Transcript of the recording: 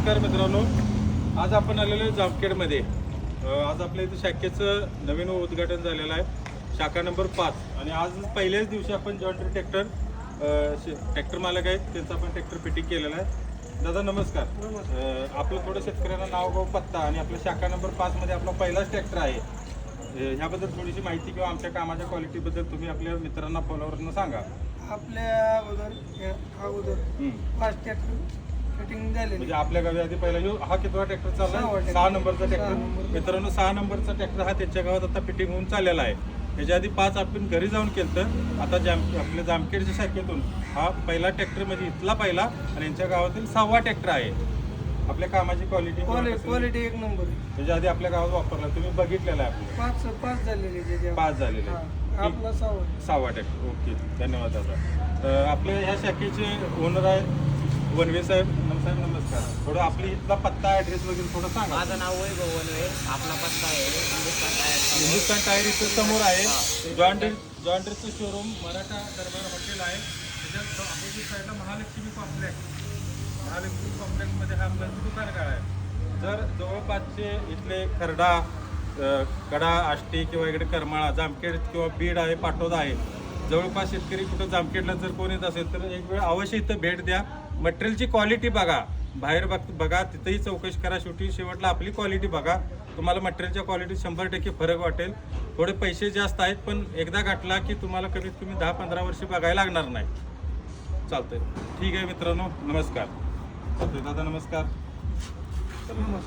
नमस्कार मित्रांनो, आज आपण आलेलो आहे जामखेडमध्ये। आज आपल्या इथे शाखेचं नवीन उद्घाटन झालेलं आहे, शाखा नंबर 5। आणि आज पहिल्याच दिवशी आपण जॉन ट्रॅक्टर मालक आहेत त्यांचा आपण ट्रॅक्टर फिटिंग केलेला आहे। दादा नमस्कार। आपलं थोडं शेतकऱ्यांना नाव गाव पत्ता आणि आपल्या शाखा नंबर 5 मध्ये आपला पहिलाच ट्रॅक्टर आहे, ह्याबद्दल थोडीशी माहिती किंवा आमच्या कामाच्या क्वालिटीबद्दल तुम्ही आपल्या मित्रांना फॉलोअर्सना सांगा। आपल्या अगोदर 5 ट्रॅक्टर फिटिंग झाले, म्हणजे आपल्या गावी आधी पहिला हा कितवा ट्रॅक्टर चालला? 6 नंबरचा ट्रॅक्टर। मित्रांनो 6 नंबरचा ट्रॅक्टर हा त्यांच्या गावात आता फिटिंग होऊन चाललेला आहे। त्याच्या आधी 5 आपण घरी जाऊन केलं, आता आपल्या जामखेडच्या शाखेतून हा पहिला ट्रॅक्टर म्हणजे इथला पहिला आणि यांच्या गावातील 6वा ट्रॅक्टर आहे। आपल्या कामाची क्वालिटी एक नंबर आहे। त्याच्या आधी आपल्या गावात वापरला तुम्ही बघितलेला आहे? 5 झालेले 5 झालेले, आपला 6वा ट्रॅक्टर। ओके, धन्यवाद दादा। आपल्या ह्या शाखेचे ओनर आहेत वनवे साहेब। साहेब नमस्कार। थोडं आपली इथला पत्ता ॲड्रेस वगैरे थोडं सांगा। माझं नाव वैभव वनवे, आपला पत्ता आहे हिंदुस्तान टायर इथं समोर आहे। जॉन्डरचं शोरूम मराठा दरबार हॉटेल आहे, त्याच्यात अपोजिट साईडला महालक्ष्मी कॉम्प्लेक्समध्ये हा आपलं दुकान काय आहे। जर जवळपासचे इथले खर्डा, कडा, आष्टी किंवा इकडे करमाळा, जामखेड किंवा बीड आहे, पाटोदा आहे, जवळपास शेतकरी कुठं जामखेडला जर कोण येत असेल तर एक वेळ अवश्य इथं भेट द्या। मटेरियलची क्वालिटी बघा, बाहेर बघा, तिथंही चौकशी करा, शेवटला आपली क्वालिटी बघा। तुम्हाला मटेरियलच्या क्वालिटीत 100% फरक वाटेल। थोडे पैसे जास्त आहेत, पण एकदा गाठला की तुम्हाला कमीत कमी 10-15 वर्ष बघायला लागणार नाही। चालतंय, ठीक आहे मित्रांनो, नमस्कार। दादा नमस्कार। नंबर